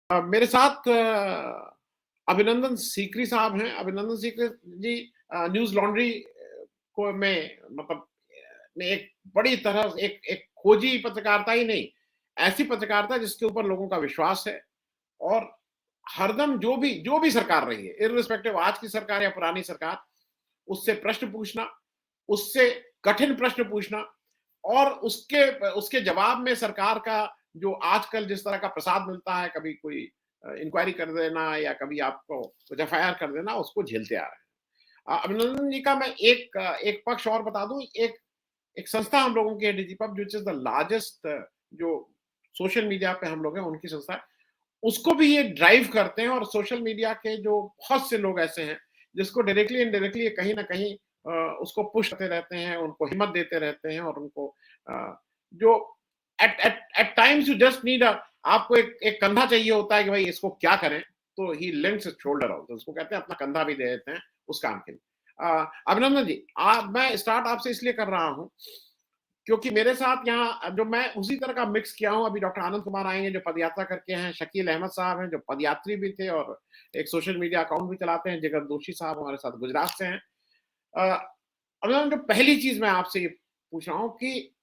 मेरे साथ अभिनंदन सीकरी साहब हैं। अभिनंदन सीकरी जी न्यूज़ लॉन्ड्री को में मतलब ने एक बड़ी तरह से एक एक खोजी पत्रकारिता ही नहीं, ऐसी पत्रकारिता जिसके ऊपर लोगों का विश्वास है और हरदम जो भी सरकार रही है, इर्रिस्पेक्टिव आज की सरकार या पुरानी सरकार, उससे प्रश्न पूछना, उससे कठिन प्रश्न पूछना और उसके उसके जवाब में सरकार का जो आजकल जिस तरह का प्रसाद मिलता है, कभी कोई इंक्वायरी कर देना या कभी आपको कुछ एफआईआर कर देना, उसको झेलते आ रहे हैं। अभिनंदन जी का मैं एक पक्ष और बता दूँ, एक एक संस्था हम लोगों की है डिजिपब व्हिच इज़ द लार्जेस्ट जो सोशल मीडिया पे हम लोग हैं, उनकी संस्था है। उसको भी ये ड्राइव करते हैं और सोशल मीडिया के जो बहुत से लोग ऐसे हैं, जिसको डायरेक्टली इनडायरेक्टली ये कहीं न कहीं उसको पुश करते रहते हैं, उनको हिम्मत देते रहते हैं और उनको जो at times you just need आपको एक एक कंधा चाहिए होता है कि भाई इसको क्या करें? तो ही लेंड्स हिज शोल्डर आउट, तो उसको कहते हैं अपना कंधा भी दे देते हैं उस काम के लिए। अभिनंदन जी, मैं स्टार्ट आपसे इसलिए कर रहा हूँ क्योंकि मेरे साथ यहाँ जो मैं उसी तरह का मिक्स किया हूँ, अभी डॉक्टर आनंद कुमार आएँगे जो पदयात्रा करके हैं, शकील अहमद साहब हैं जो पदयात्री भी थे और एक सोशल मीडिया अकाउंट भी चलाते हैं, जिगर दोषी साहब हमारे साथ गुजरात से हैं। अ, अभिनंदन, जो पहली चीज़ मैं आपसे ये पूछ रहा हूँ कि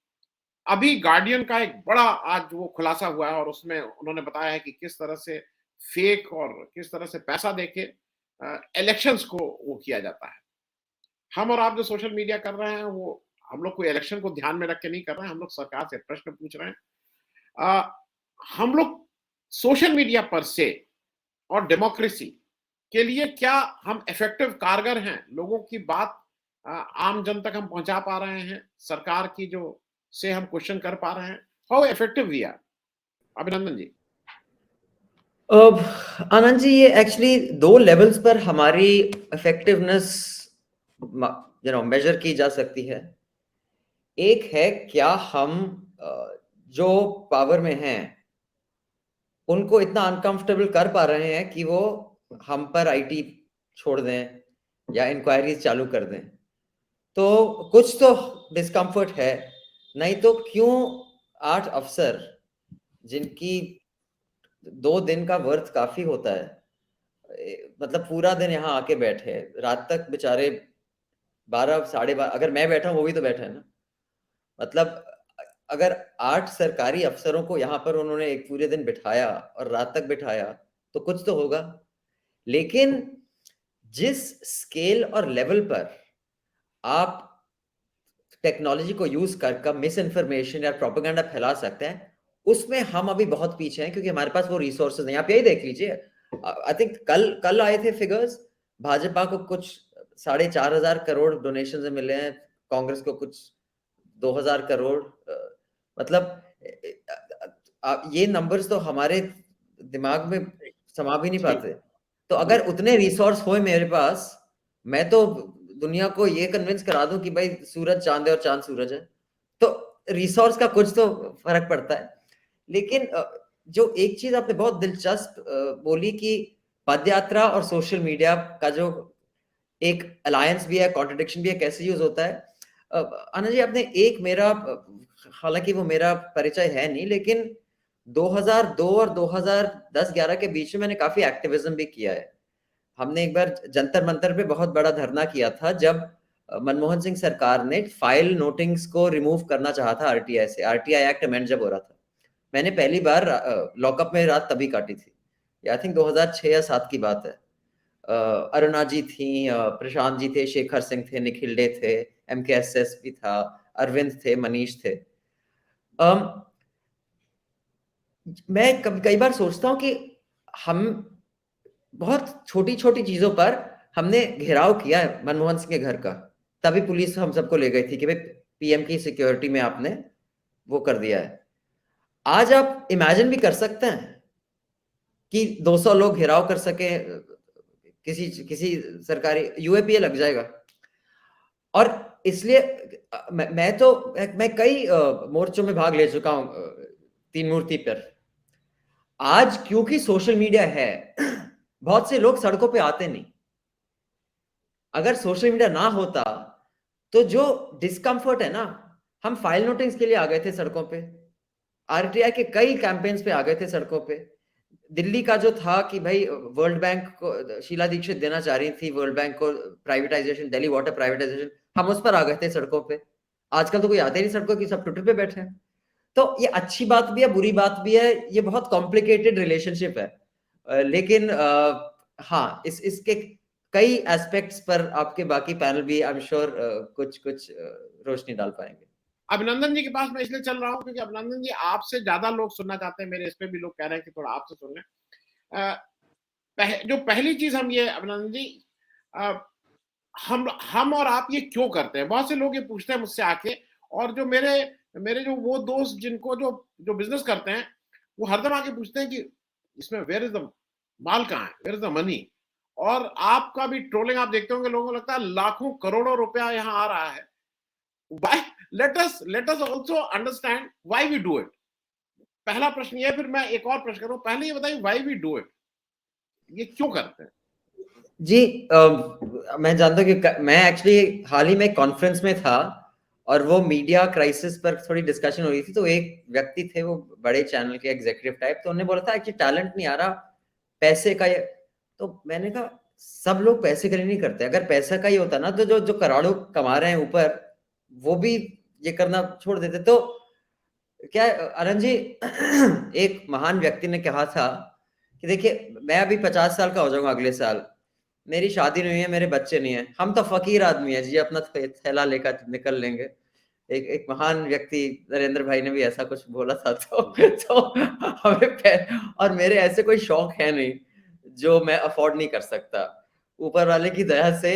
अभी गार्डियन का एक बड़ा आज वो खुलासा हुआ है और उसमें उन्होंने बताया है कि किस तरह से फेक और किस तरह से पैसा देके इलेक्शंस को वो किया जाता है। हम और आप जो सोशल मीडिया कर रहे हैं वो हम लोग कोई इलेक्शन को ध्यान में रख के नहीं कर रहे हैं, हम लोग सरकार से प्रश्न पूछ रहे हैं। अ, हम लोग सोशल मीडिया पर से और डेमोक्रेसी के लिए क्या हम इफेक्टिव कारगर हैं? लोगों की बात आम जन तक हम पहुँचा पा रहे हैं? सरकार की जो से हम क्वेश्चन कर पा रहे हैं? How effective we are? Abhinandan ji. अब आनंद जी, ये एक्चुअली 2 लेवल्स पर हमारी इफेक्टिवनेस मेजर की जा सकती है। एक है क्या हम जो पावर में हैं उनको इतना अनकंफर्टेबल कर पा रहे हैं कि वो हम पर आईटी छोड़ दें या इंक्वायरीज चालू कर दें। तो कुछ तो डिस्कम्फर्ट है, नहीं तो क्यों 8 अफसर जिनकी 2 दिन का वर्थ काफी होता है, मतलब पूरा दिन यहाँ आके बैठे, रात तक बेचारे 12 साढ़े 12, अगर मैं बैठा हूँ वो भी तो बैठा है ना। मतलब अगर 8 सरकारी अफसरों को यहाँ पर उन्होंने एक पूरे दिन बिठाया और रात तक बिठाया तो कुछ तो होगा। लेकिन जिस स्केल और लेवल पर आप टेक्नोलॉजी को यूज कर मिस इन्फॉर्मेशन या प्रोपेगेंडा फैला सकते हैं, उसमें हम अभी बहुत पीछे हैं क्योंकि हमारे पास वो रिसोर्सेज नहीं। आप यही देख लीजिए, आई थिंक कल आए थे फिगर्स, भाजपा को कुछ 4,500 करोड़ डोनेशन मिले हैं, कांग्रेस को कुछ 2,000 करोड़। मतलब ये नंबर्स तो हमारे दिमाग में समा भी नहीं जी, पाते। तो जी। अगर उतने रिसोर्स हो मेरे पास, मैं तो दुनिया को ये कन्विंस करा दूं कि भाई सूरज चांद है और चांद सूरज है। तो रिसोर्स का कुछ तो फर्क पड़ता है। लेकिन जो एक चीज आपने बहुत दिलचस्प बोली कि पदयात्रा और सोशल मीडिया का जो एक अलायंस भी है, कॉन्ट्रडिक्शन भी है, कैसे यूज होता है। आनंद जी, आपने एक मेरा, हालांकि वो मेरा परिचय है नहीं, लेकिन 2002 और 2010-11 के बीच में मैंने काफी एक्टिविज्म भी किया है। हमने एक बार जंतर मंतर पे बहुत बड़ा धरना किया था जब मनमोहन सिंह सरकार ने फाइल नोटिंग्स को रिमूव करना चाहा था आरटीआई से। आरटीआई एक्ट अमेंड जब हो रहा था, मैंने पहली बार लॉकअप में रात तभी काटी थी। आई थिंक 2006 या 7 की बात है। अरुणा जी थी, प्रशांत जी थे, शेखर सिंह थे, निखिल डे थे, MKSS भी था, अरविंद थे, मनीष थे। मैं कई बार सोचता हूँ कि हम बहुत छोटी छोटी चीजों पर हमने घेराव किया है मनमोहन सिंह के घर का, तभी पुलिस हम सबको ले गई थी कि भाई पीएम की सिक्योरिटी में आपने वो कर दिया है। आज आप इमेजिन भी कर सकते हैं कि 200 लोग घेराव कर सके किसी किसी सरकारी, यूएपीए लग जाएगा। और इसलिए मैं कई मोर्चों में भाग ले चुका हूं, तीन मूर्ति पर। आज क्योंकि सोशल मीडिया है, बहुत से लोग सड़कों पे आते नहीं। अगर सोशल मीडिया ना होता तो जो डिस्कम्फर्ट है ना, हम फाइल नोटिंग्स के लिए आ गए थे सड़कों पे, आरटीआई के कई कैंपेन्स पे आ गए थे सड़कों पे, दिल्ली का जो था कि भाई वर्ल्ड बैंक को शीला दीक्षित देना चाह रही थी, वर्ल्ड बैंक को प्राइवेटाइजेशन, दिल्ली वाटर प्राइवेटाइजेशन, हम उस पर आ गए थे सड़कों पे। आजकल तो कोई आते नहीं सड़कों की, सब ट्विटर पे बैठे हैं। तो ये अच्छी बात भी है, बुरी बात भी है, ये बहुत कॉम्प्लिकेटेड रिलेशनशिप है। लेकिन हाँ, इसके कई एस्पेक्ट्स पर आपके बाकी पैनल भी आई एम श्योर कुछ रोशनी डाल पाएंगे। अभिनंदन जी के पास मैं इसलिए चल रहा हूं क्योंकि अभिनंदन जी आपसे ज्यादा लोग सुनना चाहते हैं, मेरे इस पे भी लोग कह रहे हैं कि थोड़ा आपसे सुन लें। जो पहली चीज हम ये अभिनंदन जी, हम और आप ये क्यों करते हैं? बहुत से लोग ये पूछते हैं मुझसे आके, और जो मेरे मेरे जो वो दोस्त जिनको जो बिजनेस करते हैं, वो हरदम आके पूछते हैं कि इसमें वेयर इज द माल, कहाँ है, वेयर इज द मनी। और आपका भी ट्रोलिंग आप देखते होंगे, लोगों को लगता है लाखों करोड़ों रुपया यहाँ आ रहा है। Why? Let us also understand why we do it. पहला प्रश्न ये, फिर मैं एक और प्रश्न करूं। पहले ये बताइए why we do it, ये क्यों करते हैं? जी, मैं जानता हूँ कि मैं एक्चुअली हाल ही में कॉन्फ्रेंस में था और वो मीडिया क्राइसिस पर थोड़ी डिस्कशन हो रही थी। तो एक व्यक्ति थे, वो बड़े चैनल के एग्जीक्यूटिव टाइप, तो उन्होंने बोला था एक्चुअली टैलेंट नहीं आ रहा, पैसे का। तो मैंने कहा सब लोग पैसे के लिए नहीं करते। अगर पैसा का ही होता ना तो जो करोड़ों कमा रहे हैं ऊपर, वो भी ये करना छोड़ देते। तो क्या आनंद जी, एक महान व्यक्ति ने कहा था कि देखिए मैं अभी 50 साल का हो जाऊंगा अगले साल, मेरी शादी नहीं है, मेरे बच्चे नहीं है, हम तो फकीर आदमी है जी, अपना थैला लेकर निकल लेंगे। एक महान व्यक्ति नरेंद्र भाई ने भी ऐसा कुछ बोला था। तो हमें और मेरे ऐसे कोई शौक है नहीं जो मैं अफोर्ड नहीं कर सकता। ऊपर वाले की दया से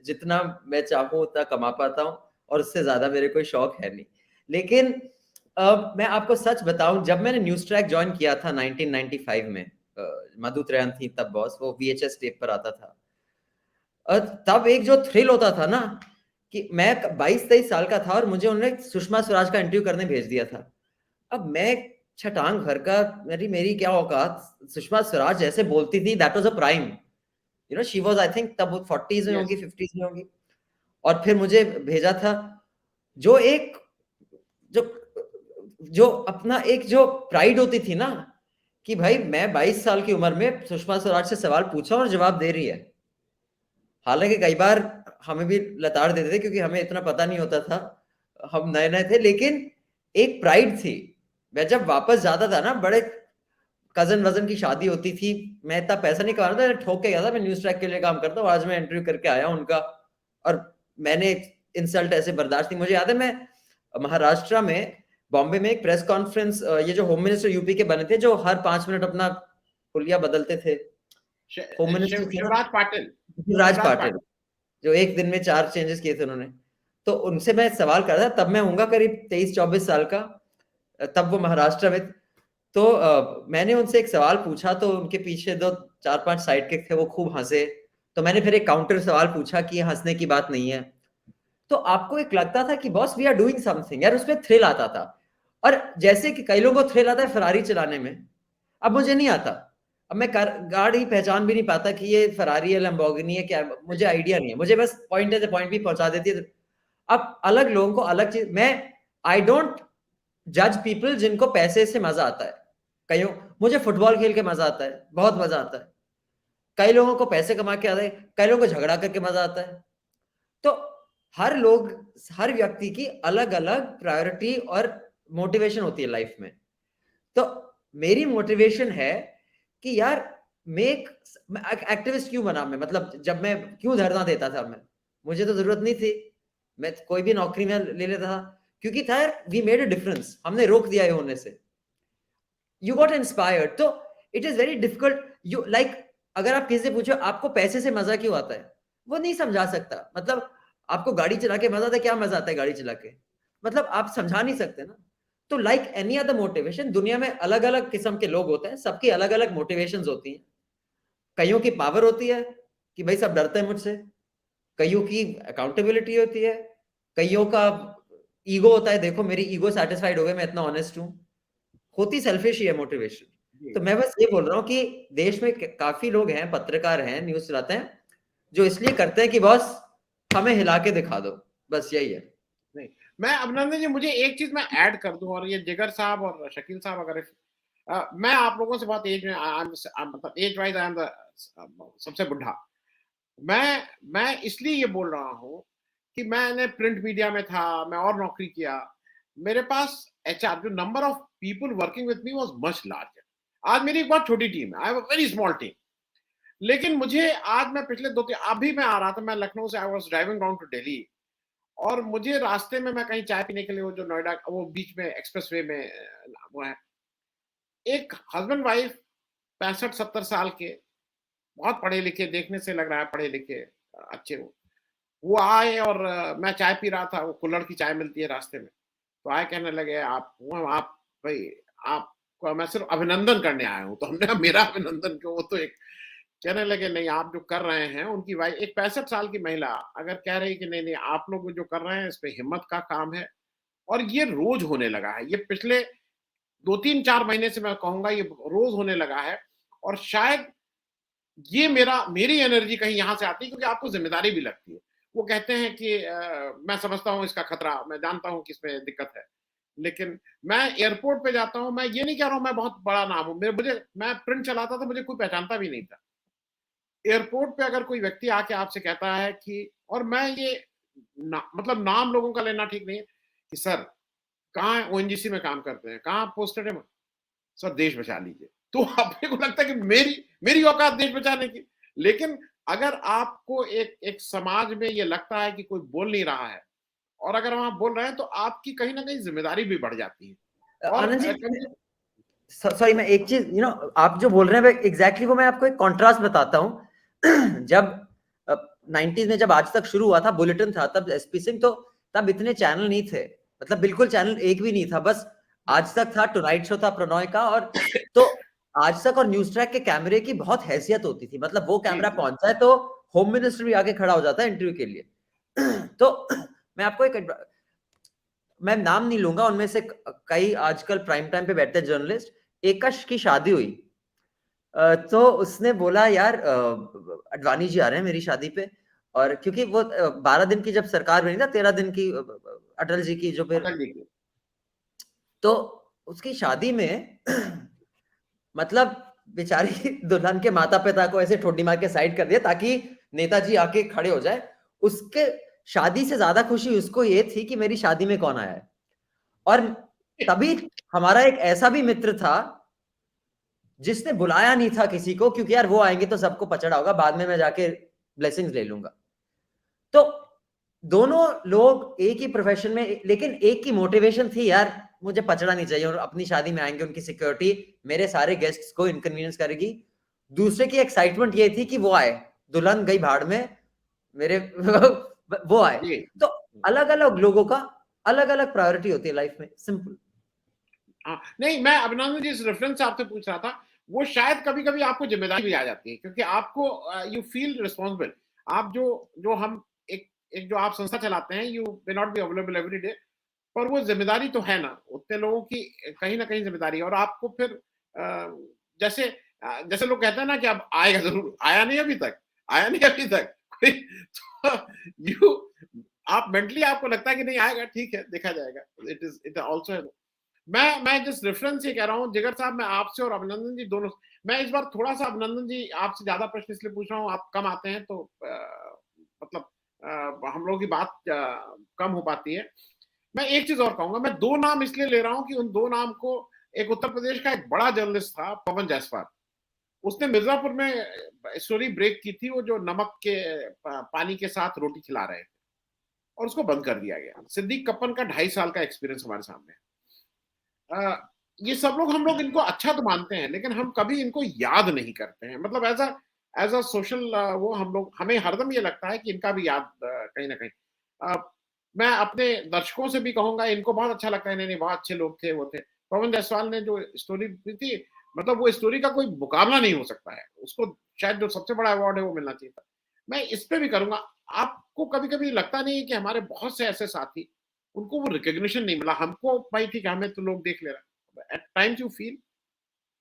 जितना मैं चाहूँ उतना कमा पाता हूँ, और उससे ज्यादा मेरे कोई शौक है नहीं। लेकिन मैं आपको सच बताऊं, जब मैंने न्यूज ट्रैक ज्वाइन किया था 1995 में, मधु त्रयन थी तब बॉस, वो VHS टेप पर आता था। तब एक जो थ्रिल होता था ना, कि मैं 22-23 साल का था और मुझे उन्होंने सुषमा स्वराज का इंटरव्यू करने भेज दिया था। अब मैं छटांग भर का, मेरी क्या औकात, सुषमा स्वराज जैसे बोलती थी, that was a prime, you know, she was I think तब 40s में होगी, 50s में होगी। और फिर मुझे भेजा था जो एक जो जो अपना एक जो प्राइड होती थी ना, कि भाई मैं 22 साल की उम्र में सुषमा स्वराज से सवाल पूछा और जवाब दे रही है। हालांकि कई बार हमें भी लताड़ देते थे क्योंकि हमें इतना पता नहीं होता था, हम नए नए थे, लेकिन एक प्राइड थी। मैं जब वापस जाता था ना, बड़े कजन वजन की शादी होती थी, मैं इतना पैसा नहीं कमा रहा था, ठोक के गया था, मैं न्यूज ट्रैक के लिए काम करता हूँ, आज मैं इंटरव्यू करके आया उनका, और मैंने इंसल्ट ऐसे बर्दाश्त नहीं। मुझे याद है मैं महाराष्ट्र में, बॉम्बे में एक प्रेस कॉन्फ्रेंस, ये जो होम मिनिस्टर यूपी के बने थे, जो हर 5 मिनट अपना हुलिया बदलते थे, होम मिनिस्टर शिवराज पाटिल। शिवराज पाटिल, जो एक दिन में 4 चेंजेस किए थे उन्होंने। तो उनसे मैं सवाल कर रहा था, तब मैं होऊंगा करीब 23-24 साल का, तब वो महाराष्ट्र में। तो मैंने उनसे एक सवाल पूछा, तो उनके पीछे 2-4-5 साइड किक थे, वो खूब हंसे। तो मैंने फिर एक काउंटर सवाल पूछा कि ये हंसने की बात नहीं है। तो आपको एक लगता था कि boss we are doing something यार, उसमें थ्रिल आता था। और जैसे कि कई लोगों को थ्रिल आता है फरारी चलाने में, अब मुझे नहीं आता। अब मैं गाड़ी पहचान भी नहीं पाता कि ये फरारी है, लैम्बोर्गिनी है, क्या, मुझे आइडिया नहीं है। मुझे बस पॉइंट है से पॉइंट भी पहुंचा देती है। अब अलग लोगों को अलग चीज, मैं आई डोंट जज पीपल जिनको पैसे से मजा आता है। कईयों, मुझे फुटबॉल खेल के मजा आता है, बहुत मजा आता है। कई लोगों को पैसे कमा के आता है, कई लोगों को झगड़ा करके मजा आता है। तो हर लोग, हर व्यक्ति की अलग अलग प्रायोरिटी और मोटिवेशन होती है लाइफ में। तो मेरी मोटिवेशन है कि यार मैं एक्टिविस्ट क्यों बना मैं, मतलब जब मैं क्यों धरना देता था, मैं, मुझे तो जरूरत नहीं थी, मैं कोई भी नौकरी में ले लेता था, क्योंकि था यार वी मेड अ डिफरेंस, हमने रोक दिया ये होने से। You got inspired. तो it is very difficult, you like, अगर आप किसी से पूछो आपको पैसे से मजा क्यों आता है, वो नहीं समझा सकता। मतलब आपको गाड़ी चला के मजा आता है, क्या मजा आता है गाड़ी चला के, मतलब आप समझा नहीं सकते ना। तो लाइक एनी अदर मोटिवेशन, दुनिया में अलग अलग किस्म के लोग होते हैं, सबकी अलग अलग मोटिवेशंस होती हैं। कईयों की पावर होती है कि भाई सब डरते हैं मुझसे, कईयों की अकाउंटेबिलिटी होती है, कईयों का ईगो होता है, देखो मेरी ईगो सेटिस्फाइड हो गई, मैं इतना ऑनेस्ट हूं, होती सेल्फिश ही है मोटिवेशन। तो मैं बस ये बोल रहा हूँ कि देश में काफी लोग हैं, पत्रकार हैं, न्यूज चलाते हैं, जो इसलिए करते हैं कि बॉस हमें हिला के दिखा दो, बस यही है। नहीं, मैं अभिनंदन जी, मुझे एक चीज मैं ऐड कर दूं, और ये जिगर साहब और शकील साहब अगर मैं आप लोगों से बहुत एज में मतलब age wise I am the सबसे बुढ़ा। मैं इसलिए ये बोल रहा हूँ कि मैंने प्रिंट मीडिया में था, मैं और नौकरी किया। मेरे पास एचआर जो number of people working with me was much larger. आज मेरी एक बहुत छोटी टीम है। I have a very small team. लेकिन मुझे आज मैं पिछले 2-3 अभी मैं आ रहा था, मैं लखनऊ से I was driving down to Delhi और मुझे रास्ते में मैं कहीं चाय पीने के लिए वो जो नोएडा वो बीच में एक्सप्रेसवे में वो है। एक हस्बैंड वाइफ 65-70 साल के, बहुत पढ़े-लिखे, देखने से लग रहा है पढ़े-लिखे अच्छे वो। वो आए और मैं चाय पी रहा था, वो कुल्हड़ की चाय मिलती है रास्ते में। तो आए कहने लगे आप भई आपका मैं सिर्फ़ अभिनंदन करने आया हूँ। तो हमने कहा मेरा अभिनंदन क्यों? वो तो एक कहने लगे नहीं आप जो कर रहे हैं उनकी वाइ एक 65 साल की महिला अगर कह रही कि नहीं, नहीं आप लोग जो कर रहे हैं इस पे हिम्मत का काम है और ये रोज़ होने लगा है। ये पिछले 2-3-4 महीने से मैं कहूँगा ये रोज़ होने लगा है और शायद ये मेरी एनर्जी कहीं यहाँ से आती है क्योंकि आपको ज़िम्मेदारी भी लगती है। वो कहते हैं कि मैं समझता हूँ इसका खतरा, मैं जानता हूँ कि इसमें दिक्कत है। लेकिन मैं एयरपोर्ट पे जाता हूँ, मैं ये नहीं कह रहा हूँ मैं बहुत बड़ा नाम हूँ। मैं प्रिंट चलाता था, मुझे कोई पहचानता भी नहीं था। एयरपोर्ट पे अगर कोई व्यक्ति आके आपसे कहता है कि और मैं ये मतलब नाम लोगों का लेना ठीक नहीं है कि सर कहाँ ओएनजीसी में काम करते हैं, कहाँ पोस्टेड है? सर देश बचा लीजिए। तो अपने को लगता है कि मेरी औकात देश बचाने की। लेकिन अगर आपको एक एक समाज में ये लगता है कि कोई बोल नहीं रहा है और अगर हम आप बोल रहे हैं तो आपकी कहीं न कहीं ज़िम्मेदारी भी बढ़ जाती है। और आनंद जी, कहीं सॉरी मैं एक चीज आप जो बोल रहे हैं एग्जैक्टली वो मैं आपको एक कॉन्ट्रास्ट बताता हूँ। जब 90s में जब आज तक शुरू हुआ था, बुलेटिन था, तब एसपी सिंह, तो तब इतने चैनल नहीं थे, मतलब बिल्कुल चैनल एक भी नहीं था, बस आज तक था, टुनाइट शो था प्रणॉय का, और तो आज तक और न्यूज ट्रैक के कैमरे की बहुत हैसियत होती थी, मतलब वो कैमरा पहुंचा है तो होम मिनिस्टर भी आके खड़ा हो जाता है इंटरव्यू के लिए। तो मैं आपको एक, मैं नाम नहीं लूंगा, उनमें से कई आजकल प्राइम टाइम पे बैठते हैं जर्नलिस्ट, एक की शादी हुई, तो उसने बोला यार अडवाणी जी आ रहे हैं मेरी शादी पे, और क्योंकि वो 12 दिन की जब सरकार बनी था, 13 दिन की अटल जी की जो फिर, अटल जी की तो उसकी शादी में मतलब बेचारी दुल्हन के माता पिता को ऐसे ठोडी मार के साइड कर दिया ताकि नेताजी आके खड़े हो जाए। उसके शादी से ज्यादा खुशी उसको ये थी कि मेरी शादी में कौन आया है। और तभी हमारा एक ऐसा भी मित्र था जिसने बुलाया नहीं था किसी को, क्योंकि यार वो आएंगे तो सबको पचड़ा होगा, बाद में मैं जाके ब्लेसिंग्स ले लूंगा। तो दोनों लोग एक ही प्रोफेशन में, लेकिन एक की मोटिवेशन थी यार मुझे पचड़ा नहीं चाहिए, और अपनी शादी में आएंगे, उनकी सिक्योरिटी मेरे सारे गेस्ट्स को इनकन्वीनियंस करेगी। दूसरे की एक्साइटमेंट ये थी कि वो आए, दुल्हन गई भाड़ में, मेरे वो आए। जी। तो अलग अलग लोगों का अलग अलग प्रायोरिटी होती है लाइफ में, सिंपल। हाँ, नहीं मैं अभिनंदन जी इस रेफरेंस से आपसे पूछ रहा था, वो शायद कभी-कभी आपको ज़िम्मेदारी भी आ जाती है क्योंकि आपको यू फील रिस्पांसिबल। आप जो जो हम एक एक जो आप संस्था चलाते हैं, you may not be available every day, पर वो ज़िम्मेदारी तो है ना, उतने लोगों की कहीं न कहीं ज़िम्मेदारी है और आपको फिर जैसे जैसे लोग कहते हैं ना कि अब आएगा ज़रूर, आया नहीं अभी तक, आया नहीं अभी तक। तो यू आप मेंटली आपको लगता है कि नहीं आएगा, ठीक है, देखा जाएगा। इट आल्सो मैं जिस रेफरेंस से कह रहा हूँ जिगर साहब, मैं आपसे और अभिनंदन जी दोनों, मैं इस बार थोड़ा सा अभिनंदन जी आपसे ज्यादा प्रश्न इसलिए पूछ रहा हूँ, आप कम आते हैं तो मतलब हम लोगों की बात कम हो पाती है। मैं एक चीज और कहूंगा, मैं दो नाम इसलिए ले रहा हूँ कि उन दो नाम को, एक उत्तर प्रदेश का एक बड़ा जर्नलिस्ट था पवन जायसवाल, उसने मिर्जापुर में स्टोरी ब्रेक की थी, वो जो नमक के पानी के साथ रोटी खिला रहे थे और उसको बंद कर दिया गया। सिद्दीक कप्पन का 2.5 साल का एक्सपीरियंस हमारे सामने है। ये सब लोग, हम लोग इनको अच्छा तो मानते हैं लेकिन हम कभी इनको याद नहीं करते हैं, मतलब एज अ सोशल वो हम लोग, हमें हरदम ये लगता है कि इनका भी याद कहीं ना कहीं मैं अपने दर्शकों से भी कहूंगा, इनको बहुत अच्छा लगता है, नहीं नहीं बहुत अच्छे लोग थे वो थे। पवन जायसवाल ने जो स्टोरी दी थी, मतलब वो स्टोरी का कोई मुकाबला नहीं हो सकता है, उसको शायद जो सबसे बड़ा अवार्ड है वो मिलना चाहिए था। मैं इस पे भी करूंगा। आपको कभी कभी लगता नहीं है कि हमारे बहुत से ऐसे साथी, उनको वो रिकॉग्निशन नहीं मिला? हमको भाई ठीक है, हमें तो लोग देख ले रहा है, एट टाइम्स यू फील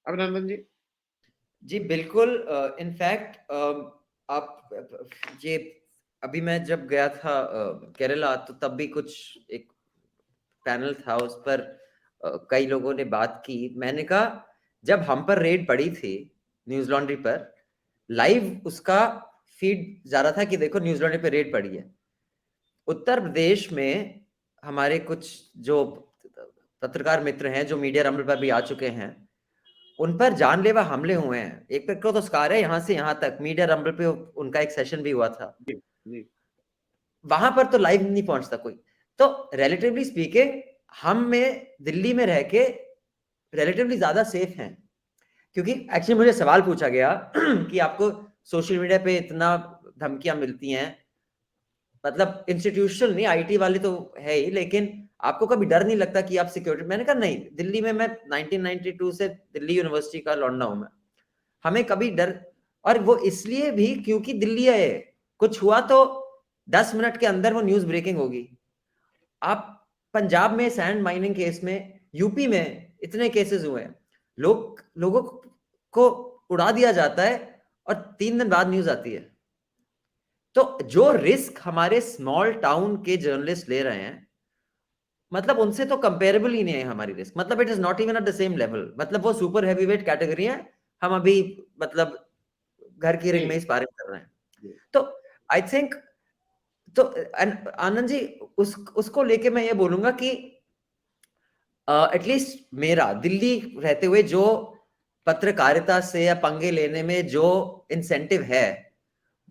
अभिनंदन जी? जी बिल्कुल, इनफैक्ट आप ये, अभी मैं जब गया था केरला, तो तब भी कुछ एक पैनल था, उस पर कई लोगों ने बात की, मैंने कहा जब हम पर रेड पड़ी थी न्यूज लॉन्ड्री पर, लाइव उसका फीड जा रहा था कि देखो न्यूज लॉन्ड्री पे रेड पड़ी है। उत्तर प्रदेश में हमारे कुछ जो पत्रकार मित्र हैं जो मीडिया रंबल पर भी आ चुके हैं, उन पर जानलेवा हमले हुए हैं। एक पे को तो स्कार है यहाँ से यहाँ तक, मीडिया रंबल पे उनका एक सेशन भी हुआ था। जी जी वहां पर तो लाइव नहीं पहुंचता कोई। तो रिलेटिवली स्पीकिंग हम में दिल्ली में रह के रिलेटिवली ज्यादा सेफ हैं, क्योंकि एक्चुअली मुझे सवाल पूछा गया कि आपको सोशल मीडिया पे इतना धमकियां मिलती हैं, मतलब इंस्टीट्यूशनल नहीं, आईटी वाले तो है ही, लेकिन आपको कभी डर नहीं लगता कि आप सिक्योरिटी? मैंने कहा नहीं, दिल्ली में मैं 1992 से दिल्ली यूनिवर्सिटी का लौंडा हूं मैं, हमें कभी डर, और वो इसलिए भी क्योंकि दिल्ली है, कुछ हुआ तो 10 मिनट के अंदर वो न्यूज ब्रेकिंग होगी। आप पंजाब में सैंड माइनिंग केस में, यूपी में इतने केसेस हुए हैं, लोगों को उड़ा दिया जाता है और 3 दिन बाद न्यूज आती है। तो जो रिस्क हमारे स्मॉल टाउन के जर्नलिस्ट ले रहे हैं, मतलब उनसे तो कंपेरेबल ही नहीं है हमारी रिस्क, मतलब it is not even at the same level, मतलब वो सुपर हैवीवेट कैटेगरी है, हम अभी मतलब घर की रिंग में ही स्पारिंग कर रहे हैं। जी तो आई थिंक, तो आनंद जी, उसको लेके मैं ये बोलूंगा कि एटलीस्ट मेरा दिल्ली रहते हुए जो पत्रकारिता से या पंगे लेने में जो इंसेंटिव है,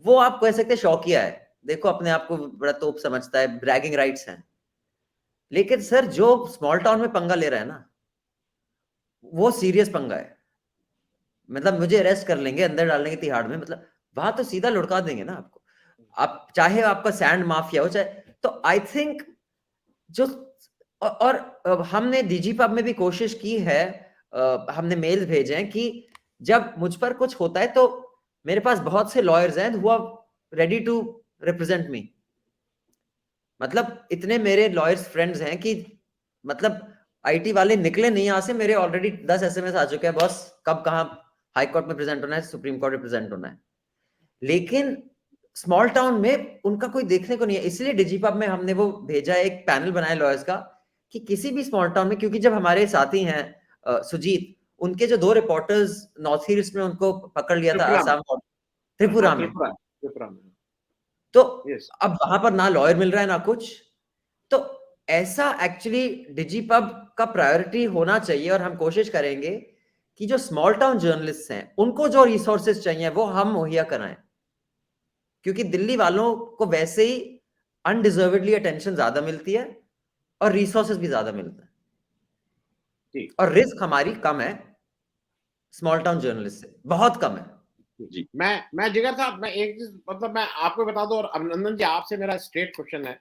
वो आप कह सकते हैं शौकिया है। देखो अपने आप को बड़ा तोप समझता है, ब्रैगिंग राइट्स हैं, लेकिन सर जो स्मॉल टाउन में पंगा ले रहा है ना, वो सीरियस पंगा है। मतलब मुझे अरेस्ट कर लेंगे, अंदर डाल देंगे तिहाड़ में, मतलब वहां तो सीधा लुढ़का देंगे ना आपको, आप चाहे आपका सैंड माफिया हो चाहे। तो आई थिंक जो, और हमने डीजी पब में भी कोशिश की है, हमने मेल भेजे हैं कि जब मुझ पर कुछ होता है तो मेरे पास बहुत से लॉयर्स हैं who are ready to represent me. मतलब इतने मेरे लॉयर्स फ्रेंड्स हैं कि मतलब आईटी वाले निकले नहीं यहां से, मेरे ऑलरेडी 10 एसएमएस आ चुके हैं, बॉस कब कहां हाई कोर्ट में प्रेजेंट होना है, सुप्रीम कोर्ट में प्रेजेंट होना है। लेकिन स्मॉल टाउन में उनका कोई देखने को नहीं है, इसलिए डिजीपब में हमने वो भेजा, एक पैनल बनाया लॉयर्स का, कि किसी भी स्मॉल टाउन में, क्योंकि जब हमारे साथी हैं सुजीत, उनके जो 2 रिपोर्टर्स नॉर्थ ईस्ट में उनको पकड़ लिया था त्रिपुरा में आसाम, हाँ त्रिपुरा में, त्रिपुरा में तो यस अब वहां पर ना लॉयर मिल रहा है ना कुछ। तो ऐसा एक्चुअली डिजीपब का प्रायोरिटी होना चाहिए, और हम कोशिश करेंगे कि जो स्मॉल टाउन जर्नलिस्ट हैं उनको जो रिसोर्सेज चाहिए वो हम मुहैया कराएं, क्योंकि दिल्ली वालों को वैसे ही अनडिजर्वेडली अटेंशन ज्यादा मिलती है और रिसोर्सेज भी ज्यादा मिलते हैं, जी और रिस्क हमारी कम है स्मॉल टाउन जर्नलिस्ट से, बहुत कम है। जी मैं जिगर साहब, मैं एक चीज मतलब मैं आपको बता दूं, और अभिनंदन जी आपसे मेरा स्ट्रेट क्वेश्चन है।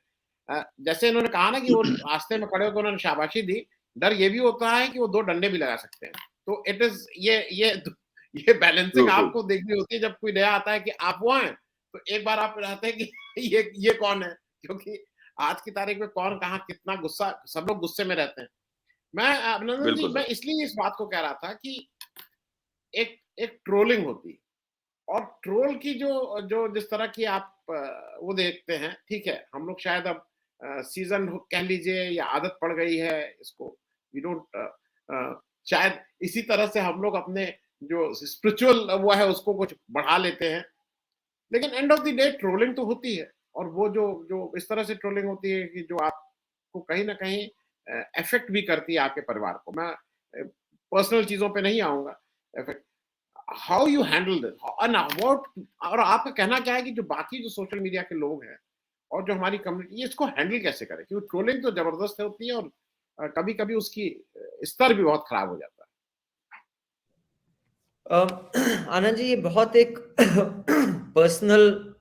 जैसे इन्होंने कहा ना कि वो रास्ते में खड़े होकर उन्होंने शाबाशी दी, डर ये भी होता है कि वो 2 डंडे भी लगा सकते हैं। तो इट इज ये बैलेंसिंग आपको देखनी होती है जब कोई नया आता है कि आप वो हैं, तो एक बार आप रहते हैं कि ये कौन है, क्योंकि आज की तारीख में कौन कहाँ कितना गुस्सा, सब लोग गुस्से में रहते हैं। मैं अभिनंदन जी, बिल्कुल मैं सर। इसलिए इस बात को कह रहा था कि एक एक ट्रोलिंग होती है, और ट्रोल की जो जो जिस तरह की आप वो देखते हैं, ठीक है, हम लोग शायद अब सीजन कह लीजिए या आदत पड़ गई है इसको, वी डोंट शायद इसी तरह से हम लोग अपने जो स्पिरिचुअल वो है उसको कुछ बढ़ा लेते हैं, लेकिन end of the day trolling तो होती है, और वो जो जो इस तरह से ट्रोलिंग होती है कि जो आपको कहीं ना कहीं अफेक्ट भी करती है आपके परिवार को। मैं पर्सनल चीजों पे नहीं आऊंगा, how you handle this and about, और आपका कहना क्या है कि जो बाकी जो सोशल मीडिया के लोग हैं और जो हमारी कम्युनिटी, इसको हैंडल कैसे करें, क्योंकि ट्रोलिंग तो जबरदस्त होती है, और कभी कभी उसकी स्तर भी बहुत खराब हो जाता है। आनंद जी, ये बहुत एक पर्सनल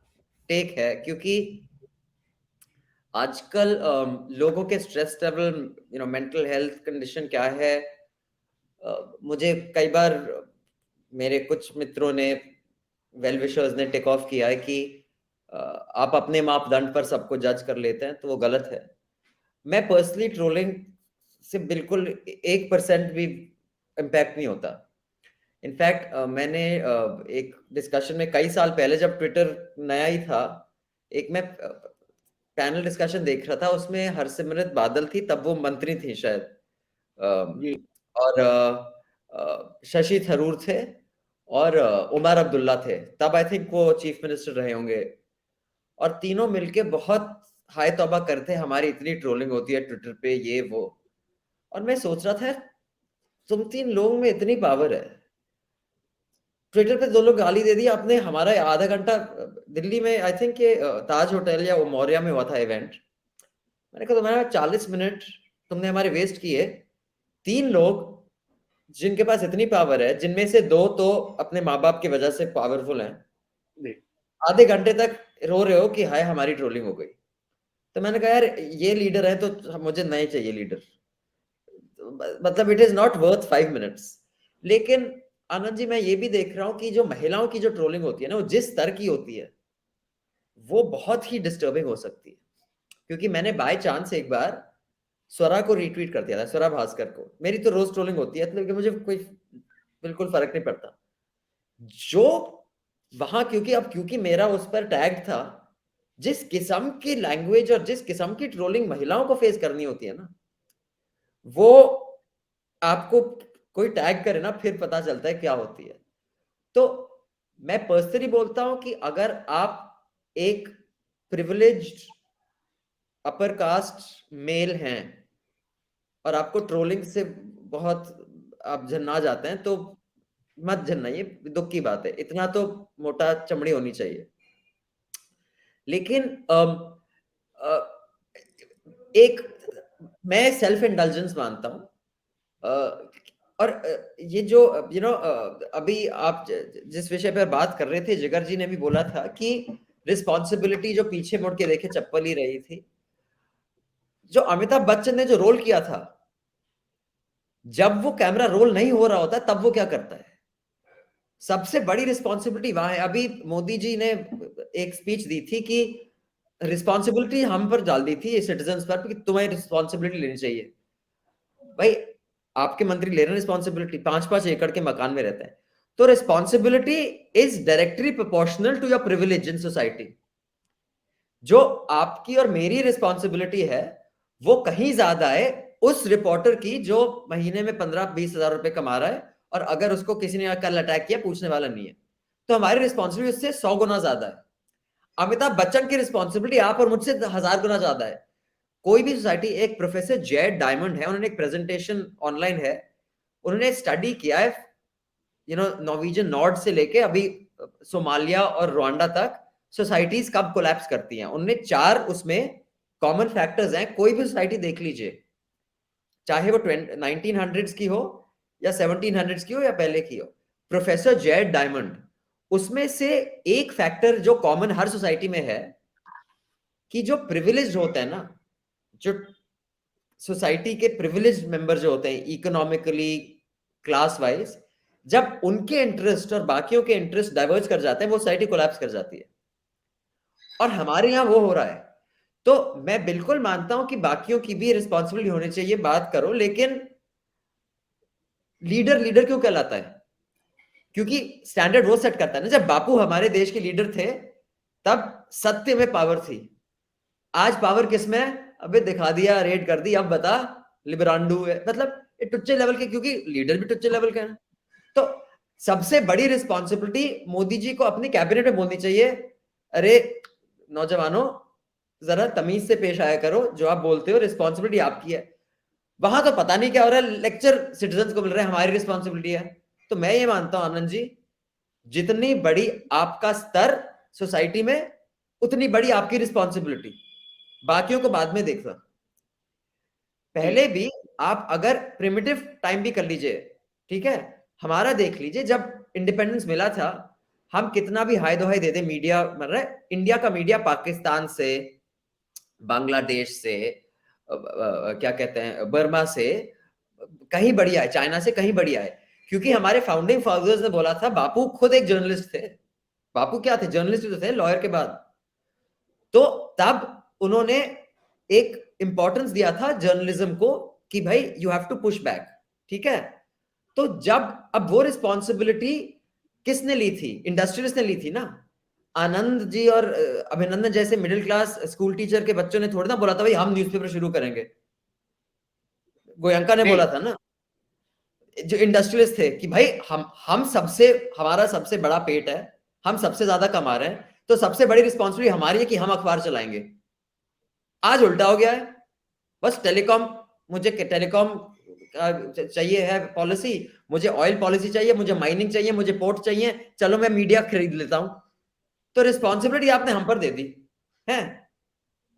टेक है, क्योंकि आजकल लोगों के stress level, mental health condition क्या है, मुझे कई बार मेरे कुछ मित्रों ने, वेल विशर्स ने टेक ऑफ किया है कि आप अपने मापदंड पर सबको जज कर लेते हैं, तो वो गलत है। मैं पर्सनली ट्रोलिंग से बिल्कुल 1% भी इम्पैक्ट नहीं होता। इनफैक्ट मैंने एक डिस्कशन में कई साल पहले, जब ट्विटर नया ही था, एक मैं पैनल डिस्कशन देख रहा था, उसमें हरसिमरत बादल थी, तब वो मंत्री थी शायद, जी और शशि थरूर थे और उमर अब्दुल्ला थे, तब आई थिंक वो चीफ मिनिस्टर रहे होंगे, और तीनों मिलके बहुत हाय तौबा करते हैं, हमारी इतनी ट्रोलिंग होती है ट्विटर पे ये वो। और मैं सोच रहा था तुम तीन लोगों में इतनी पावर है, ट्विटर पे दो लोग गाली दे दी आपने, हमारा आधा घंटा दिल्ली में आई थिंक ये ताज होटल या मौर्या में हुआ था इवेंट, मैंने कहा तुम्हारा 40 मिनट तुमने हमारे वेस्ट किए। तीन लोग जिनके पास इतनी पावर है, जिनमें से दो तो अपने माँ बाप की वजह से पावरफुल हैं, जी। आधे घंटे तक रो रहे हो कि हाय हमारी ट्रोलिंग हो गई। तो मैंने कहा यार ये लीडर है तो मुझे नहीं चाहिए लीडर, मतलब it is not worth 5 minutes. लेकिन आनंद जी मैं ये भी देख रहा हूँ कि जो महिलाओं की जो ट्रोलिंग होती है ना, वो जिस स्तर की होती है वो बहुत ही डिस्टर्बिंग हो सकती है। क्योंकि मैंने बाय चांस एक बार स्वरा को रिट्वीट कर दिया था, स्वरा भास्कर को, मेरी तो रोज ट्रोलिंग होती है लेकिन मुझे कोई बिल्कुल फर्क नहीं पड़ता। जो वहां क्योंकि मेरा उस पर टैग था, जिस किस्म की लैंग्वेज और जिस किस्म की ट्रोलिंग महिलाओं को फेस करनी होती है ना, वो आपको कोई टैग करे ना फिर पता चलता है क्या होती है। तो मैं पर्सनली बोलता हूं कि अगर आप एक प्रिविलेज्ड अपर कास्ट मेल हैं और आपको ट्रोलिंग से बहुत आप झन्ना जाते हैं तो मत झन्नाइए, दुख की बात है, इतना तो मोटा चमड़ी होनी चाहिए। लेकिन एक मैं सेल्फ इंडल्जेंस मानता हूं, और ये जो अभी आप जिस विषय पर बात कर रहे थे, जिगर जी ने भी बोला था कि रिस्पॉन्सिबिलिटी जो पीछे मुड़ के देखे चप्पल ही रही थी। जो अमिताभ बच्चन ने जो रोल किया था, जब वो कैमरा रोल नहीं हो रहा होता तब वो क्या करता है, सबसे बड़ी रिस्पॉन्सिबिलिटी वहां है। अभी मोदी जी ने एक स्पीच दी थी कि रिस्पॉन्सिबिलिटी हम पर डाल दी थी सिटीजन्स पर कि तुम्हें रिस्पॉन्सिबिलिटी लेनी चाहिए। भाई आपके मंत्री ले रहे हैं रिस्पॉन्सिबिलिटी, 5-5 एकड़ के मकान में रहते हैं, तो responsibility is directly proportional to your privilege in society. जो आपकी और मेरी रिस्पॉन्सिबिलिटी है वो कहीं ज्यादा है उस रिपोर्टर की जो महीने में 15-20 हजार रुपए कमा रहा है, और अगर उसको किसी ने कल अटैक किया पूछने वाला नहीं है, तो हमारी रिस्पॉन्सिबिलिटी उससे 100 गुना ज्यादा है। अमिताभ बच्चन की रिस्पॉन्सिबिलिटी आप और मुझसे 1000 गुना ज्यादा है। कोई भी सोसाइटी, एक प्रोफेसर जेड डायमंड है, उन्होंने एक प्रेजेंटेशन ऑनलाइन है, उन्होंने स्टडी किया है नॉर्वेजियन नॉर्ड से लेके अभी सोमालिया और रवांडा तक सोसाइटीज कब कोलैप्स करती हैं। उनने 4 उसमें कॉमन फैक्टर्स हैं, कोई भी सोसाइटी देख लीजिए, चाहे वो 1900s की हो या 1700s की हो या पहले की हो। प्रोफेसर जेड डायमंड, उसमें से एक फैक्टर जो कॉमन हर सोसाइटी में है कि जो प्रिविलेज होते हैं ना, जो सोसाइटी के प्रिविलेज मेंबर जो होते हैं इकोनॉमिकली क्लास वाइज, जब उनके इंटरेस्ट और बाकियों के इंटरेस्ट डाइवर्ज कर जाते हैं वो सोसाइटी कोलैप्स कर जाती है, और हमारे यहां वो हो रहा है। तो मैं बिल्कुल मानता हूं कि बाकियों की भी रिस्पॉन्सिबिलिटी होनी चाहिए, बात करो, लेकिन लीडर लीडर क्यों कहलाता है? क्योंकि स्टैंडर्ड वो सेट करता है ना। जब बापू हमारे देश के लीडर थे तब सत्य में पावर थी, आज पावर किसमें है? अबे दिखा दिया, रेड कर दी, अब बता लिबरांडू है, मतलब टुच्चे लेवल के, क्योंकि लीडर भी टुच्चे लेवल के हैं। तो सबसे बड़ी रिस्पॉन्सिबिलिटी मोदी जी को अपनी कैबिनेट में बोलनी चाहिए, अरे नौजवानों जरा तमीज से पेश आया करो, जो आप बोलते हो रिस्पॉन्सिबिलिटी आपकी है। वहां तो पता नहीं क्या हो रहा है, लेक्चर सिटीजन को मिल रहा है हमारी रिस्पॉन्सिबिलिटी है। तो मैं ये मानता हूं आनंद जी, जितनी बड़ी आपका स्तर सोसाइटी में उतनी बड़ी आपकी रिस्पॉन्सिबिलिटी, बाकियों को बाद में देखना। पहले भी आप अगर प्रिमिटिव टाइम भी कर लीजिए, ठीक है, हमारा देख लीजिए, जब इंडिपेंडेंस मिला था हम कितना भी हाय दोहाई दे दे मीडिया, मतलब इंडिया का मीडिया पाकिस्तान से, बांग्लादेश से, क्या कहते हैं, बर्मा से कहीं बढ़िया है, चाइना से कहीं बढ़िया है, क्योंकि हमारे फाउंडिंग फादर्स ने बोला था। बापू खुद एक जर्नलिस्ट थे, बापू क्या थे, जर्नलिस्ट तो थे, लॉयर के बाद। तो तब उन्होंने एक इंपॉर्टेंस दिया था जर्नलिज्म को कि भाई you have to push back, ठीक है। तो जब अब वो रिस्पॉन्सिबिलिटी किसने ली थी? इंडस्ट्रियलिस्ट ने ली थी ना। आनंद जी और अभिनंदन जैसे मिडिल क्लास स्कूल टीचर के बच्चों ने थोड़ी ना बोला था भाई हम न्यूज़पेपर शुरू करेंगे, गोयंका ने बोला था ना। जो इंडस्ट्रियलिस्ट थे कि भाई हम सबसे, हमारा सबसे बड़ा पेट है, हम सबसे ज्यादा कमा रहे हैं, तो सबसे बड़ी रिस्पॉन्सिबिलिटी हमारी है कि हम अखबार चलाएंगे। आज उल्टा हो गया है, बस टेलीकॉम, मुझे टेलीकॉम चाहिए है पॉलिसी, मुझे ऑयल पॉलिसी चाहिए, मुझे माइनिंग चाहिए, मुझे पोर्ट चाहिए, चलो मैं मीडिया खरीद लेता हूं। तो रिस्पॉन्सिबिलिटी आपने हम पर दे दी है,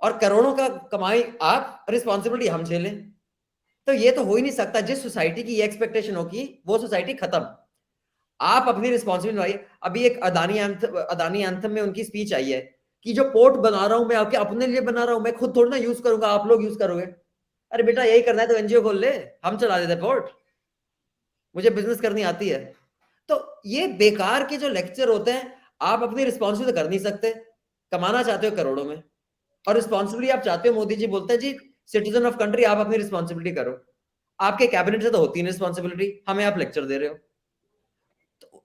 और करोड़ों का कमाई आप, रिस्पॉन्सिबिलिटी हम झेलें। तो ये तो हो ही नहीं सकता। जिस सोसाइटी की ये एक्सपेक्टेशन होगी वो सोसाइटी खत्म। आप अपनी रिस्पॉन्सिबिलिटी निभाइए। अभी एक अदानी एंथम में उनकी स्पीच आई है कि जो पोर्ट बना रहा हूं मैं आपके अपने लिए बना रहा हूं, मैं खुद थोड़ा ना यूज करूंगा, आप लोग यूज करोगे। अरे बेटा यही करना है तो एनजीओ खोल ले, हम चला देते पोर्ट, मुझे बिजनेस करनी आती है। तो ये बेकार के जो लेक्चर होते हैं, आप अपनी रिस्पॉन्सिबिलिटी कर नहीं सकते, कमाना चाहते हो करोड़ों में, और रिस्पॉन्सिबिलिटी आप चाहते हो, मोदी जी बोलते हैं जी सिटीजन ऑफ कंट्री आप अपनी रिस्पॉन्सिबिलिटी करो। आपके कैबिनेट से तो होती नहीं रिस्पॉन्सिबिलिटी, हमें आप लेक्चर दे रहे हो,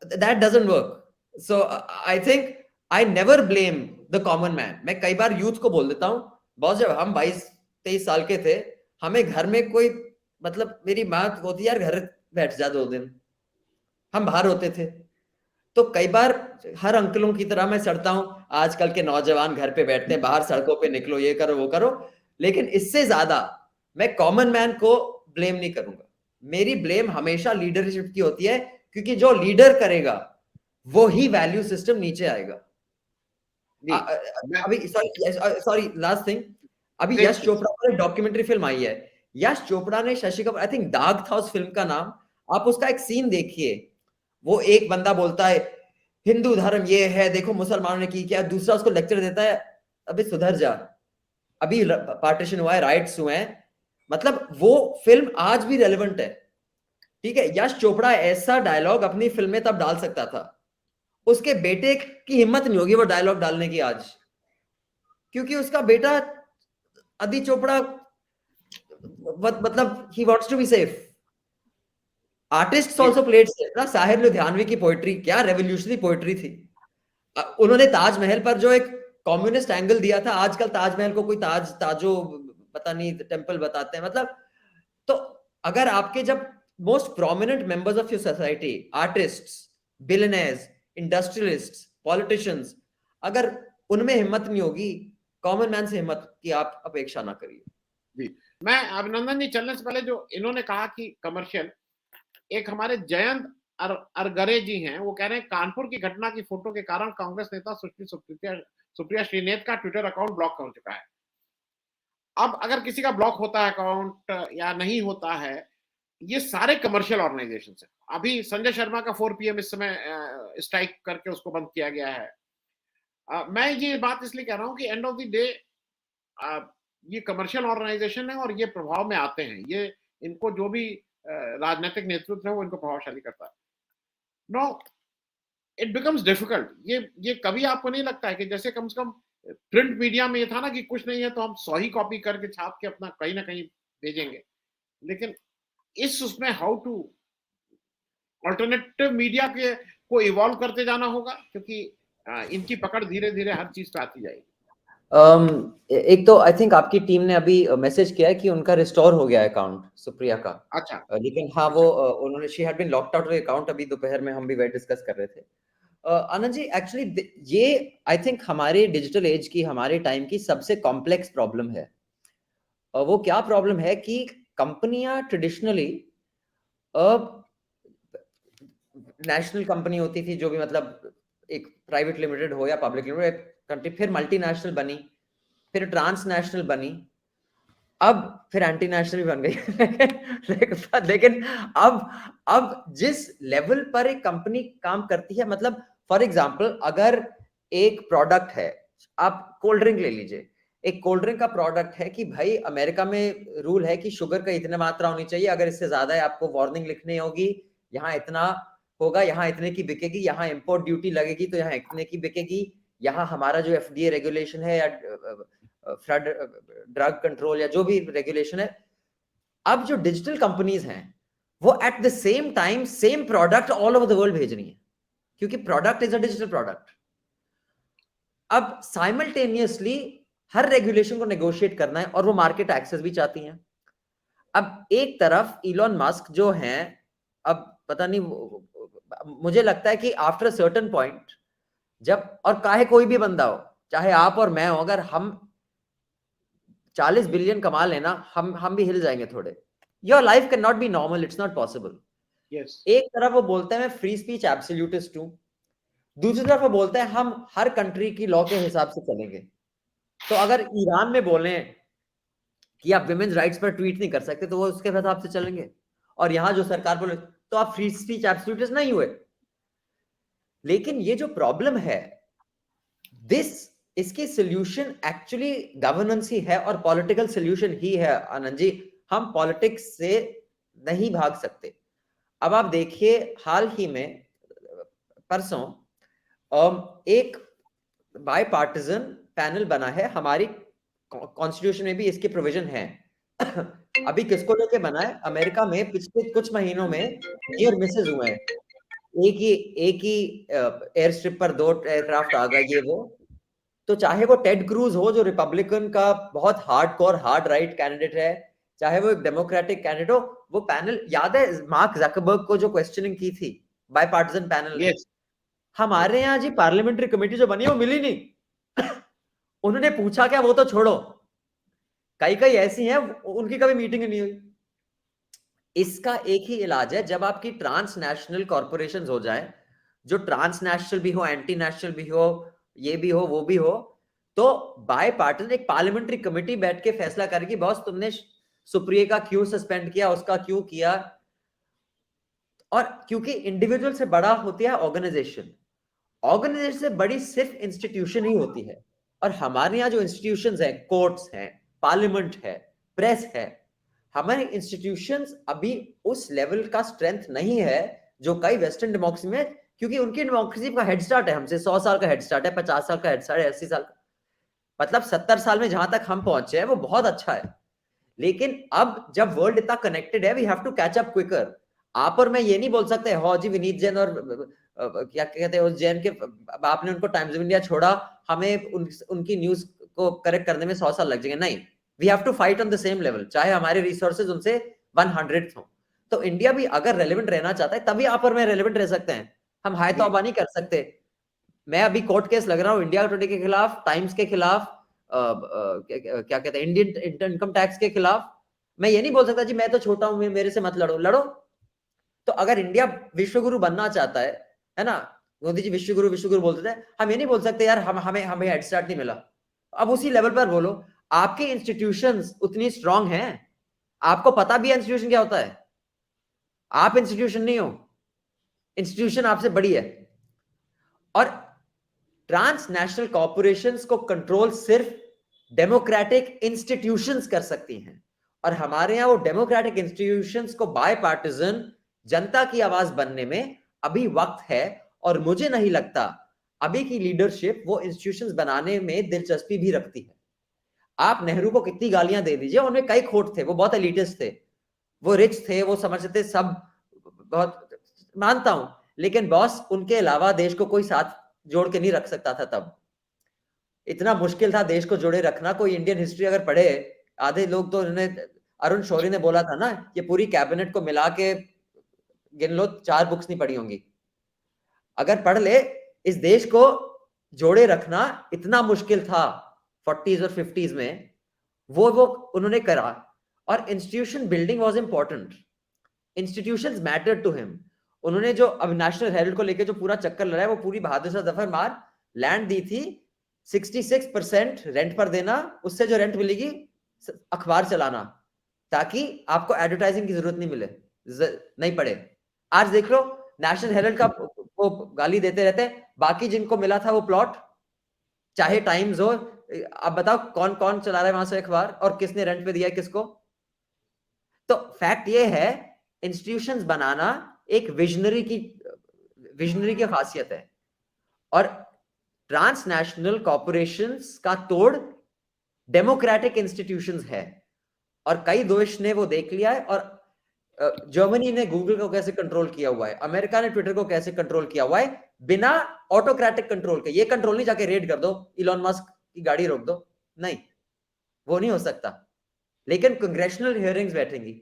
that doesn't work. So I think I never blame the common man. मैं कई बार यूथ को बोल देता हूं, बॉस जब हम 22-23 साल के थे, हमें घर में कोई, मतलब मेरी माँ होती यार घर बैठ जा 2 दिन, हम बाहर होते थे। तो कई बार हर अंकलों की तरह मैं सड़ता हूं, आजकल के नौजवान घर पे बैठते हैं, बाहर सड़कों पे निकलो, ये करो वो करो। लेकिन इससे ज्यादा मैं कॉमन मैन को ब्लेम नहीं करूंगा। मेरी ब्लेम हमेशा लीडरशिप की होती है, क्योंकि जो लीडर करेगा वो ही वैल्यू सिस्टम नीचे आएगा। अभी सॉरी लास्ट थिंग, अभी यश चोपड़ा पर एक डॉक्यूमेंट्री फिल्म आई है। यश चोपड़ा ने शशि कपूर, आई थिंक दाग था उस फिल्म का नाम, आप उसका एक सीन देखिए। वो एक बंदा बोलता है हिंदू धर्म ये है, देखो मुसलमानों ने की क्या, दूसरा उसको लेक्चर देता है अबे सुधर जा, अभी पार्टीशन हुआ है, राइट्स हुए हैं। मतलब वो फिल्म आज भी रेलेवेंट है, ठीक है। यश चोपड़ा ऐसा डायलॉग अपनी फिल्म में तब डाल सकता था, उसके बेटे की हिम्मत नहीं होगी वो डायलॉग डालने की आज, क्योंकि उसका बेटा अदि चोपड़ा, मतलब he wants to be safe. Artist also played safe ना। साहिर लुधियानवी की पोएट्री क्या रेवोल्यूशनरी पोएट्री थी। उन्होंने ताजमहल पर जो एक कम्युनिस्ट एंगल दिया था, आजकल ताजमहल को कोई ताजो पता नहीं टेंपल बताते हैं। मतलब तो अगर आपके जब most prominent members of your society, artists, billionaires, industrialists, politicians, अगर उनमें हिम्मत नहीं होगी, कॉमन मैन से हिम्मत की आप अपेक्षा ना करिए। जी, मैं अभिनंदन जी चलने से पहले जो इन्होंने कहा कि कमर्शियल, एक हमारे जयंत अरगरे जी हैं, वो कह रहे हैं कानपुर की घटना की फोटो के कारण कांग्रेस नेता सुप्रिया श्रीनेत का ट्विटर अकाउंट ब्लॉक हो चुका है। अब अगर किसी का ब्लॉक होता है अकाउंट या नहीं होता है, ये सारे कमर्शियल ऑर्गेनाइजेशन है। अभी संजय शर्मा का 4 PM इस समय स्ट्राइक करके उसको बंद किया गया है। मैं ये बात इसलिए कह रहा हूं कि एंड ऑफ द डे ये कमर्शियल ऑर्गेनाइजेशन है और ये प्रभाव में आते हैं। ये इनको जो भी राजनीतिक नेतृत्व है वो इनको प्रभावशाली करता है। No, it becomes difficult. ये कभी आपको नहीं लगता है कि जैसे कम से कम प्रिंट मीडिया में ये था ना कि कुछ नहीं है तो हम 100 ही कॉपी करके छाप के अपना कहीं ना कहीं भेजेंगे, लेकिन इस उसमें हाउ टू अल्टरनेटिव मीडिया के को इवॉल्व करते जाना होगा, क्योंकि इनकी पकड़ धीरे धीरे हर चीज पे आती जाएगी। एक तो आई थिंक आपकी टीम ने अभी मैसेज किया है कि उनका रिस्टोर हो गया अकाउंट सुप्रिया का। अच्छा, लेकिन हाँ वो उन्होंने, she had been locked out of account. अभी दोपहर में हम भी वह डिस्कस कर रहे थे। आनंद जी, एक्चुअली ये आई थिंक हमारे डिजिटल एज की, हमारे टाइम की सबसे कॉम्प्लेक्स प्रॉब्लम है। वो क्या प्रॉब्लम है कि कंपनियां ट्रेडिशनली नेशनल कंपनी होती थी, जो भी मतलब एक प्राइवेट लिमिटेड हो या पब्लिक लिमिटेड कंट्री, फिर मल्टीनेशनल बनी, फिर ट्रांसनेशनल बनी, अब फिर एंटी नेशनल भी बन गई। लेकिन अब जिस लेवल पर एक कंपनी काम करती है, मतलब फॉर एग्जांपल अगर एक प्रोडक्ट है, आप कोल्ड ड्रिंक ले लीजिए, एक कोल्ड ड्रिंक का प्रोडक्ट है कि भाई अमेरिका में रूल है कि शुगर का इतने मात्रा होनी चाहिए, अगर इससे ज्यादा है आपको वार्निंग लिखनी होगी, यहाँ इतना होगा, यहाँ इतने की बिकेगी, यहाँ इंपोर्ट ड्यूटी लगेगी तो यहाँ इतने की बिकेगी, यहाँ हमारा जो FDA रेगुलेशन है या ड्रग कंट्रोल या जो भी रेगुलेशन है। अब जो डिजिटल कंपनीज हैं वो at the same time same product all over the world भेज रही है, क्योंकि product is a digital product. अब साइमल्टेनियसली हर रेगुलेशन को नेगोशिएट करना है और वो मार्केट एक्सेस भी चाहती हैं। अब एक तरफ इलॉन मस्क जो हैं अब पता नहीं, मुझे लगता है कि आफ्टर सर्टेन पॉइंट, जब, और चाहे कोई भी बंदा हो, चाहे आप और मैं हो, अगर हम 40 बिलियन कमा लेना, हम भी हिल जाएंगे थोड़े। Your life can not be normal, it's not possible. Yes, एक तरफ वो बोलते हैं मैं फ्री स्पीच एब्सोल्यूटिस्ट हूं, दूसरी तरफ वो बोलते हैं हम हर कंट्री की लॉ के हिसाब से चलेंगे। तो अगर ईरान में बोले कि आप विमेन्स राइट्स पर ट्वीट नहीं कर सकते, तो वो उसके हिसाब से चलेंगे। और यहां जो सरकार बोले तो आप फ्री स्पीच एब्सोल्यूटिस्ट नहीं हुए। लेकिन ये जो प्रॉब्लम है, इसकी सोल्यूशन एक्चुअली गवर्नेंस ही है, और पॉलिटिकल सोल्यूशन ही है आनंद जी। हम पॉलिटिक्स से नहीं भाग सकते। अब आप देखिए, हाल ही में परसों एक बाय पार्टिजन पैनल बना है, हमारी कॉन्स्टिट्यूशन में भी इसके प्रोविजन है। अभी किसको लेके बना है? अमेरिका में पिछले कुछ महीनों में नियर मिसेज हुए हैं, एक ही एयर स्ट्रिप पर 2 एयरक्राफ्ट आ गए, ये वो। तो चाहे वो टेड क्रूज हो, जो रिपब्लिकन का बहुत हार्डकोर हार्ड राइट कैंडिडेट है, चाहे वो एक डेमोक्रेटिक कैंडिडेट हो, वो पैनल, याद है मार्क जकरबर्ग को जो क्वेश्चनिंग की थी बाय पार्टिजन पैनल ने? यस, हमारे यहाँ जी पार्लियामेंट्री कमेटी जो बनी वो मिली नहीं। उन्होंने पूछा क्या, वो तो छोड़ो, कई कई ऐसी हैं उनकी कभी मीटिंग नहीं हुई। इसका एक ही इलाज है, जब आपकी ट्रांसनेशनल कॉर्पोरेशंस हो जाए, जो ट्रांसनेशनल भी हो, एंटी नेशनल भी हो, ये भी हो, वो भी हो, तो बाय पार्टिजन एक पार्लियामेंट्री कमेटी बैठ के फैसला करेगी, बॉस तुमने सुप्रिया का क्यों सस्पेंड किया, उसका क्यों किया। और क्योंकि इंडिविजुअल से बड़ा होती है ऑर्गेनाइजेशन, ऑर्गेनाइजेशन से बड़ी सिर्फ इंस्टीट्यूशन ही होती है। और हमारे यहाँ जो इंस्टीट्यूशंस हैं, कोर्ट्स हैं, पार्लियामेंट है, प्रेस है, हमारे इंस्टीट्यूशंस अभी उस लेवल का स्ट्रेंथ नहीं है जो कई वेस्टर्न डेमोक्रेसी में, क्योंकि उनकी डेमोक्रेसी का हेड स्टार्ट है हमसे, 100 साल का हेड स्टार्ट है, 50 साल का हेड स्टार्ट है, 80 साल का, मतलब 70 साल में जहां तक हम पहुंचे हैं वो बहुत अच्छा है। लेकिन अब जब वर्ल्ड इतना कनेक्टेड है, we have to catch up quicker. आप और मैं ये नहीं बोल सकते हो जी विनीत जैन और क्या कहते हैं उस जैन के बाप ने उनको टाइम्स ऑफ इंडिया छोड़ा, हमें उनकी न्यूज को करेक्ट करने में 100 साल लग जाएंगे। नहीं, we have to fight on the same level, चाहे हमारे रिसोर्सेज उनसे 100th हो। तो इंडिया भी अगर रेलेवेंट रहना चाहता है, तभी आप और मैं रेलेवेंट रह सकते हैं। हम हाय तौबा नहीं कर सकते। मैं अभी कोर्ट केस लग रहा हूँ इंडिया टुडे के खिलाफ, टाइम्स के खिलाफ, क्या कहते हैं इंडियन इनकम टैक्स के खिलाफ। मैं ये नहीं बोल सकता जी मैं तो छोटा हूं, मेरे से मत लड़ो। लड़ो। तो अगर इंडिया विश्वगुरु बनना चाहता है ना, मोदी जी विश्वगुरु विश्वगुरु बोलते थे, हम ये नहीं बोल सकते यार हमें हमें हेड स्टार्ट नहीं मिला। अब उसी लेवल पर बोलो, आपके इंस्टीट्यूशंस उतनी स्ट्रांग हैं, आपको पता भी है इंस्टीट्यूशन क्या होता है। आप इंस्टीट्यूशन नहीं हो, इंस्टीट्यूशन आपसे बड़ी है। और ट्रांसनेशनल कॉर्पोरेशंस को कंट्रोल सिर्फ डेमोक्रेटिक इंस्टीट्यूशंस कर सकती हैं। और हमारे यहां वो डेमोक्रेटिक इंस्टीट्यूशंस को बाय पार्टिजन जनता की आवाज बनने में अभी वक्त है। और मुझे नहीं लगता अभी की लीडरशिप वो इंस्टीट्यूशंस बनाने में दिलचस्पी भी रखती है। आप नेहरू को कितनी गालियां दे दीजिए, उनमें कई खोट थे, वो बहुत एलिटिस्ट थे, वो रिच थे, वो समझते सब, बहुत मानता हूं। लेकिन बॉस, उनके अलावा देश को कोई साथ जोड़ के नहीं रख सकता था तब। इतना मुश्किल था देश को जोड़े रखना। कोई इंडियन हिस्ट्री अगर पढ़े, आधे लोग तो उन्होंने, अरुण शौरी ने बोला था ना, ये पूरी कैबिनेट को मिला के गिन लो 4 बुक्स नहीं पढ़ी होंगी। अगर पढ़ ले, इस देश को जोड़े रखना इतना मुश्किल था 40s और 50s में, वो उन्होंने करा। और institution building was important, institutions matter to him. उन्होंने जो अब नेशनल हेराल्ड को लेके जो पूरा चक्कर लड़ा है, वो पूरी बहादुर शाह जफर मार लैंड दी थी, 66% रेंट पर देना, उससे जो रेंट मिलेगी अखबार चलाना, ताकि आपको एडवर्टाइजिंग की जरूरत नहीं मिले, नहीं पड़े। आज देख लो नेशनल हेराल्ड का वो गाली देते रहते हैं, बाकी जिनको मिला था वो प्लॉट, चाहे टाइम्स हो, अब बताओ कौन कौन चला रहा है वहां से अखबार, और किसने रेंट पे दिया है किसको। तो फैक्ट ये है, इंस्टीट्यूशंस बनाना एक विजनरी की खासियत है। और ट्रांसनेशनल कॉर्पोरेशंस का तोड़ डेमोक्रेटिक इंस्टीट्यूशंस है। और कई देश ने वो देख लिया है। और जर्मनी ने गूगल को कैसे कंट्रोल किया हुआ है, अमेरिका ने ट्विटर को कैसे कंट्रोल किया हुआ है, बिना ऑटोक्रेटिक कंट्रोल के। ये कंट्रोल नहीं जाके रेड कर दो, इलॉन मस्क की गाड़ी रोक दो, नहीं, वो नहीं हो सकता। लेकिन कांग्रेशनल हियरिंग्स बैठेंगी,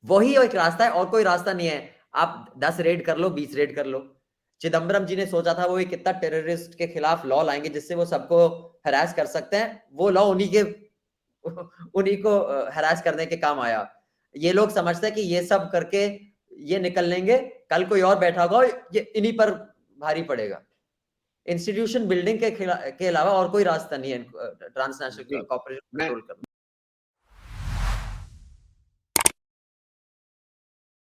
वही एक रास्ता है, और कोई रास्ता नहीं है। आप 10 रेड कर लो, 20 रेड कर लो। चिदम्बरम जी ने सोचा था वो एक कितना टेररिस्ट के खिलाफ लॉ लाएंगे जिससे वो सबको हरास कर सकते हैं, वो लॉ उन्हीं को हरास करने के काम आया। ये लोग समझते हैं कि ये सब करके ये निकल लेंगे, कल कोई और बैठा होगा, ये इन्हीं पर भारी पड़ेगा। इंस्टीट्यूशन बिल्डिंग के अलावा और कोई रास्ता नहीं है ट्रांसनेशनल जी कॉर्पोरेशन मैं कंट्रोल करना।